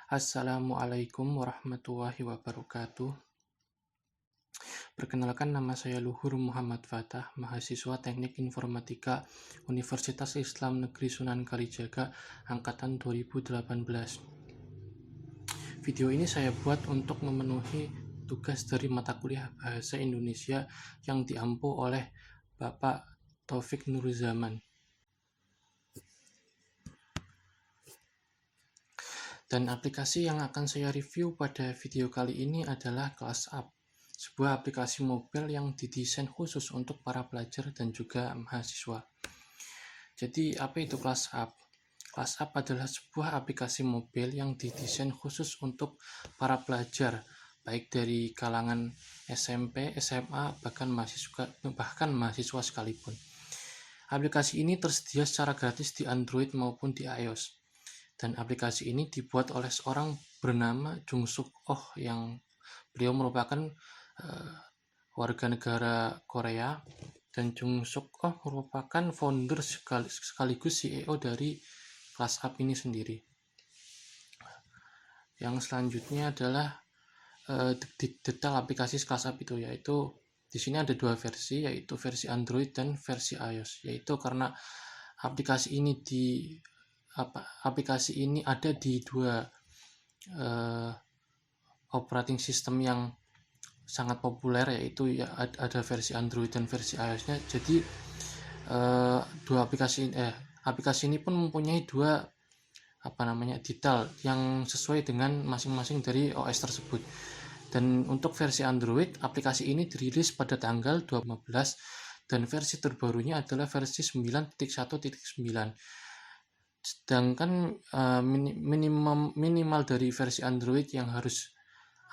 Assalamualaikum warahmatullahi wabarakatuh. Perkenalkan, nama saya Luhur Muhammad Fatah, mahasiswa Teknik Informatika Universitas Islam Negeri Sunan Kalijaga angkatan 2018. Video ini saya buat untuk memenuhi tugas dari mata kuliah Bahasa Indonesia yang diampu oleh Bapak Taufik Nurzaman. Dan aplikasi yang akan saya review pada video kali ini adalah ClassUp, sebuah aplikasi mobile yang didesain khusus untuk para pelajar dan juga mahasiswa. Jadi apa itu ClassUp? ClassUp adalah sebuah aplikasi mobile yang didesain khusus untuk para pelajar, baik dari kalangan SMP, SMA, bahkan mahasiswa sekalipun. Aplikasi ini tersedia secara gratis di Android maupun di iOS. Dan aplikasi ini dibuat oleh seorang bernama Jung Suk Oh, yang beliau merupakan warga negara Korea, dan Jung Suk Oh merupakan founder sekaligus CEO dari ClassUp ini sendiri. Yang selanjutnya adalah detail aplikasi ClassUp itu, yaitu di sini ada dua versi, yaitu versi Android dan versi iOS. Yaitu karena aplikasi ini ada di dua operating system yang sangat populer, yaitu ada versi Android dan versi iOS-nya. Jadi aplikasi ini pun mempunyai dua detail yang sesuai dengan masing-masing dari OS tersebut. Dan untuk versi Android, aplikasi ini dirilis pada tanggal 15 dan versi terbarunya adalah versi 9.1.9. Sedangkan minimal dari versi Android yang harus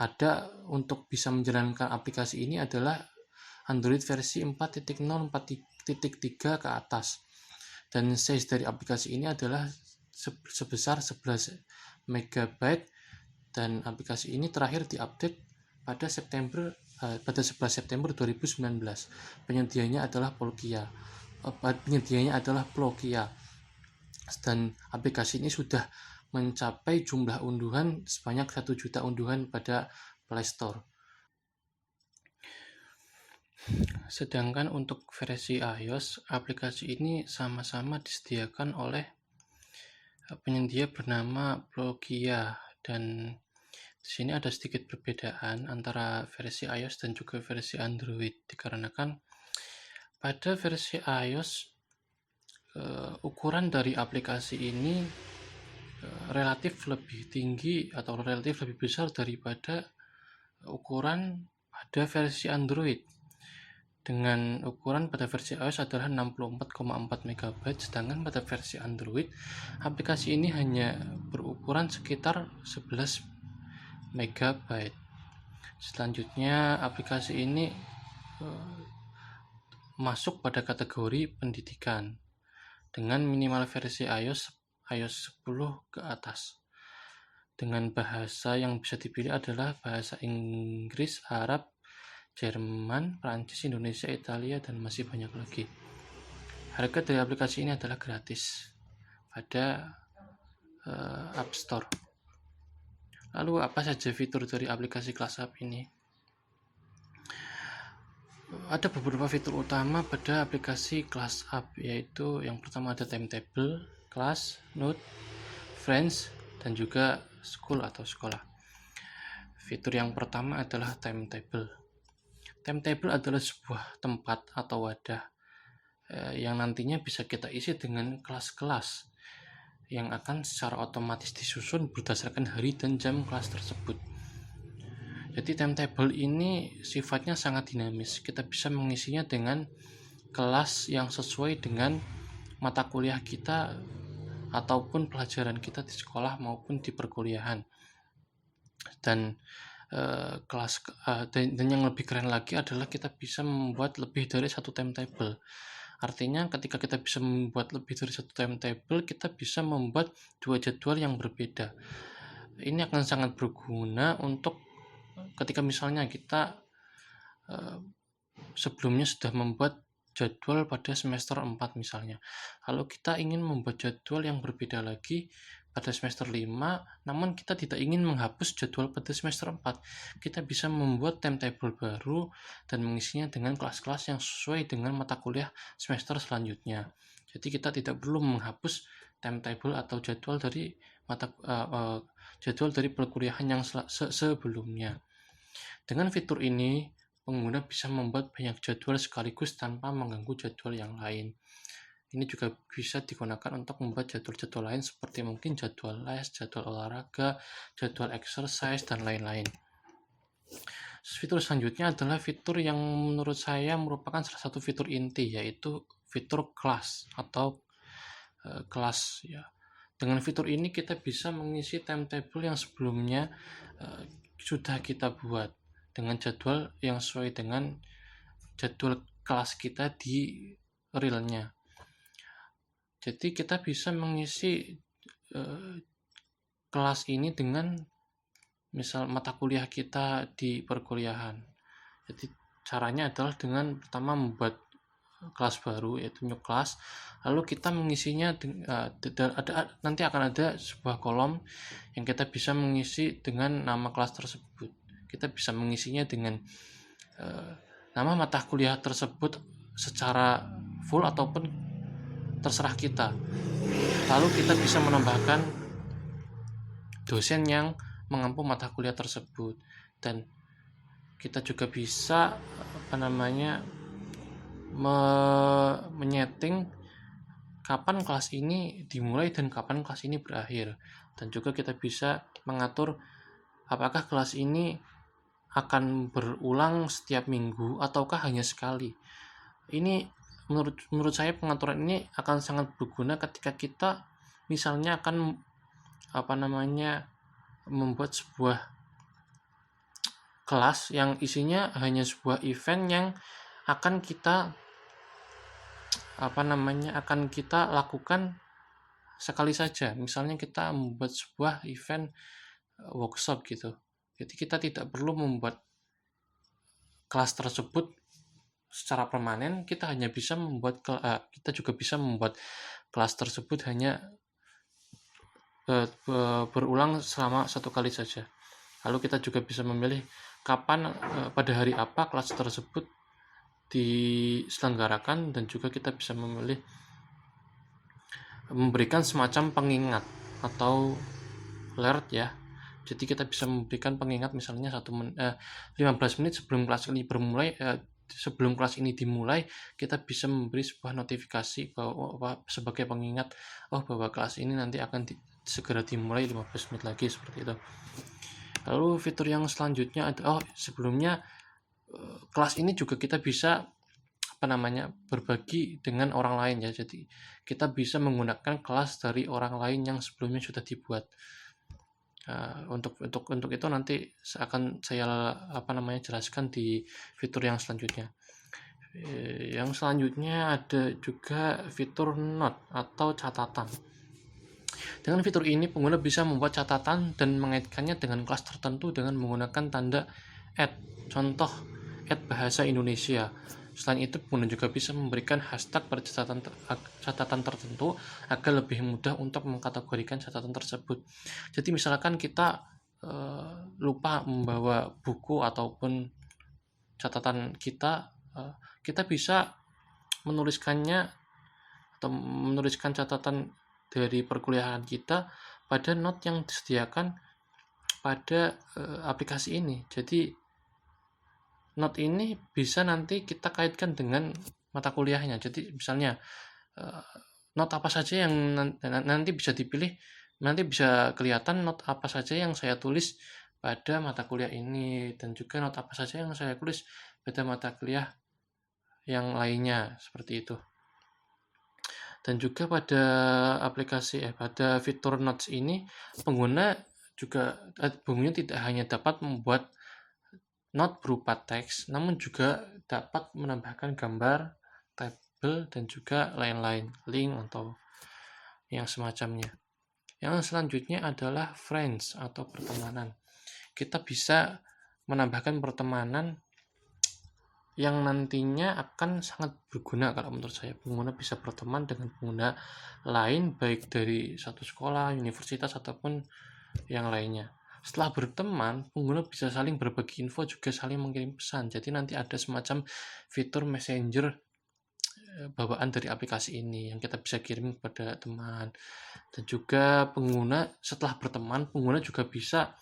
ada untuk bisa menjalankan aplikasi ini adalah Android versi 4.0, 4.3 ke atas. Dan size dari aplikasi ini adalah sebesar 11 MB, dan aplikasi ini terakhir diupdate pada 11 September 2019. Penyediaannya adalah Plokia. Dan aplikasi ini sudah mencapai jumlah unduhan sebanyak 1 juta unduhan pada Play Store. Sedangkan untuk versi iOS, aplikasi ini sama-sama disediakan oleh penyedia bernama Plokia, dan di sini ada sedikit perbedaan antara versi iOS dan juga versi Android, dikarenakan pada versi iOS ukuran dari aplikasi ini relatif lebih tinggi atau relatif lebih besar daripada ukuran pada versi Android. Dengan ukuran pada versi iOS adalah 64,4 MB, sedangkan pada versi Android aplikasi ini hanya berukuran sekitar 11 MB. Selanjutnya, aplikasi ini masuk pada kategori pendidikan dengan minimal versi iOS 10 ke atas. Dengan bahasa yang bisa dipilih adalah bahasa Inggris, Arab, Jerman, Prancis, Indonesia, Italia, dan masih banyak lagi. Harga dari aplikasi ini adalah gratis pada App Store. Lalu apa saja fitur dari aplikasi ClassUp ini? Ada beberapa fitur utama pada aplikasi ClassUp, yaitu yang pertama ada timetable, class, note, friends, dan juga school atau sekolah. Fitur yang pertama adalah timetable. Timetable adalah sebuah tempat atau wadah yang nantinya bisa kita isi dengan kelas-kelas yang akan secara otomatis disusun berdasarkan hari dan jam kelas tersebut. Jadi timetable ini sifatnya sangat dinamis. Kita bisa mengisinya dengan kelas yang sesuai dengan mata kuliah kita ataupun pelajaran kita di sekolah maupun di perkuliahan. Dan dan yang lebih keren lagi adalah kita bisa membuat lebih dari satu timetable. Artinya ketika kita bisa membuat lebih dari satu timetable, kita bisa membuat dua jadwal yang berbeda. Ini akan sangat berguna untuk ketika misalnya kita sebelumnya sudah membuat jadwal pada semester 4 misalnya, lalu kita ingin membuat jadwal yang berbeda lagi pada semester 5, namun kita tidak ingin menghapus jadwal pada semester 4. Kita bisa membuat timetable baru dan mengisinya dengan kelas-kelas yang sesuai dengan mata kuliah semester selanjutnya. Jadi kita tidak perlu menghapus timetable atau jadwal dari perkuliahan yang sebelumnya. Dengan fitur ini, pengguna bisa membuat banyak jadwal sekaligus tanpa mengganggu jadwal yang lain. Ini juga bisa digunakan untuk membuat jadwal-jadwal lain seperti mungkin jadwal les, jadwal olahraga, jadwal exercise, dan lain-lain. Fitur selanjutnya adalah fitur yang menurut saya merupakan salah satu fitur inti, yaitu fitur kelas atau kelas ya. Dengan fitur ini kita bisa mengisi timetable yang sebelumnya sudah kita buat dengan jadwal yang sesuai dengan jadwal kelas kita di realnya. Jadi kita bisa mengisi kelas ini dengan misal mata kuliah kita di perkuliahan. Jadi caranya adalah dengan pertama membuat kelas baru, yaitu new class, lalu kita mengisinya nanti akan ada sebuah kolom yang kita bisa mengisi dengan nama kelas tersebut. Kita bisa mengisinya dengan nama mata kuliah tersebut secara full ataupun terserah kita. Lalu kita bisa menambahkan dosen yang mengampu mata kuliah tersebut, dan kita juga bisa menyeting kapan kelas ini dimulai dan kapan kelas ini berakhir, dan juga kita bisa mengatur apakah kelas ini akan berulang setiap minggu ataukah hanya sekali. Ini menurut saya pengaturan ini akan sangat berguna ketika kita misalnya akan membuat sebuah kelas yang isinya hanya sebuah event yang akan kita lakukan sekali saja. Misalnya kita membuat sebuah event workshop gitu. Jadi kita tidak perlu membuat kelas tersebut secara permanen, kita juga bisa membuat kelas tersebut hanya berulang selama satu kali saja. Lalu kita juga bisa memilih kapan pada hari apa kelas tersebut diselenggarakan, dan juga kita bisa memberikan semacam pengingat atau alert ya. Jadi kita bisa memberikan pengingat misalnya 15 menit sebelum kelas ini sebelum kelas ini dimulai, kita bisa memberi sebuah notifikasi bahwa sebagai pengingat bahwa kelas ini nanti akan segera dimulai 15 menit lagi, seperti itu. Lalu fitur yang selanjutnya sebelumnya kelas ini juga kita bisa berbagi dengan orang lain ya. Jadi kita bisa menggunakan kelas dari orang lain yang sebelumnya sudah dibuat. Untuk itu nanti akan saya jelaskan di fitur yang selanjutnya. Yang selanjutnya ada juga fitur note atau catatan. Dengan fitur ini pengguna bisa membuat catatan dan mengaitkannya dengan kelas tertentu dengan menggunakan tanda @ contoh @bahasa Indonesia. Selain itu, pengguna juga bisa memberikan hashtag pada catatan tertentu agar lebih mudah untuk mengkategorikan catatan tersebut. Jadi misalkan kita lupa membawa buku ataupun catatan kita, kita bisa menuliskan catatan dari perkuliahan kita pada note yang disediakan pada aplikasi ini. Jadi note ini bisa nanti kita kaitkan dengan mata kuliahnya. Jadi misalnya note apa saja yang nanti bisa dipilih, nanti bisa kelihatan note apa saja yang saya tulis pada mata kuliah ini, dan juga note apa saja yang saya tulis pada mata kuliah yang lainnya, seperti itu. Dan juga pada pada fitur notes ini, pengguna tidak hanya dapat membuat note berupa teks, namun juga dapat menambahkan gambar, tabel, dan juga lain-lain, link atau yang semacamnya. Yang selanjutnya adalah friends atau pertemanan. Kita bisa menambahkan pertemanan yang nantinya akan sangat berguna kalau menurut saya. Pengguna bisa berteman dengan pengguna lain baik dari satu sekolah, universitas ataupun yang lainnya. Setelah berteman, pengguna bisa saling berbagi info, juga saling mengirim pesan. Jadi nanti ada semacam fitur messenger bawaan dari aplikasi ini yang kita bisa kirim kepada teman. Dan juga pengguna setelah berteman, pengguna juga bisa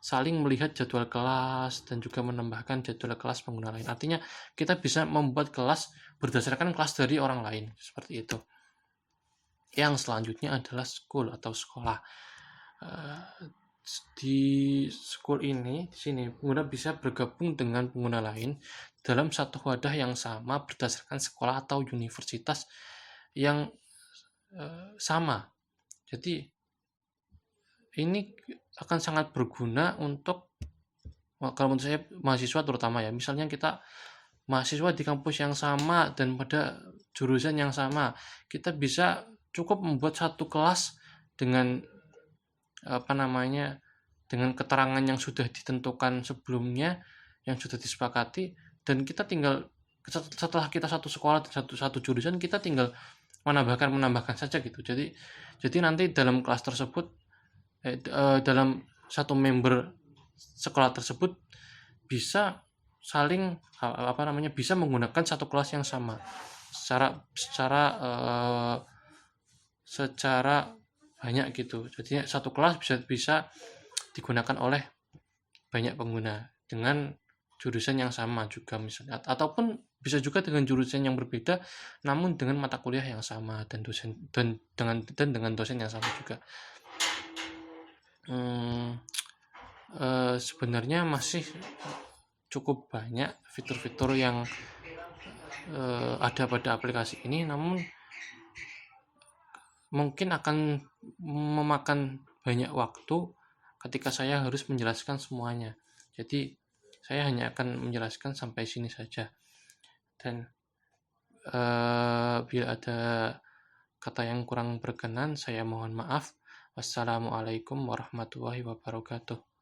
saling melihat jadwal kelas dan juga menambahkan jadwal kelas pengguna lain. Artinya kita bisa membuat kelas berdasarkan kelas dari orang lain, seperti itu. Yang selanjutnya adalah school atau sekolah. Di school ini, di sini pengguna bisa bergabung dengan pengguna lain dalam satu wadah yang sama berdasarkan sekolah atau universitas yang sama. Jadi ini akan sangat berguna untuk, kalau menurut saya, mahasiswa terutama ya. Misalnya kita mahasiswa di kampus yang sama dan pada jurusan yang sama, kita bisa cukup membuat satu kelas dengan dengan keterangan yang sudah ditentukan sebelumnya, yang sudah disepakati, dan kita tinggal setelah kita satu sekolah dan satu jurusan, kita tinggal menambahkan saja gitu. Jadi nanti dalam kelas tersebut, dalam satu member sekolah tersebut bisa saling bisa menggunakan satu kelas yang sama secara banyak gitu. Jadi satu kelas bisa digunakan oleh banyak pengguna dengan jurusan yang sama juga misalnya, ataupun bisa juga dengan jurusan yang berbeda namun dengan mata kuliah yang sama dan dengan dosen yang sama juga. Sebenarnya masih cukup banyak fitur-fitur yang ada pada aplikasi ini, namun mungkin akan memakan banyak waktu ketika saya harus menjelaskan semuanya. Jadi saya hanya akan menjelaskan sampai sini saja. Dan bila ada kata yang kurang berkenan, saya mohon maaf. Wassalamualaikum warahmatullahi wabarakatuh.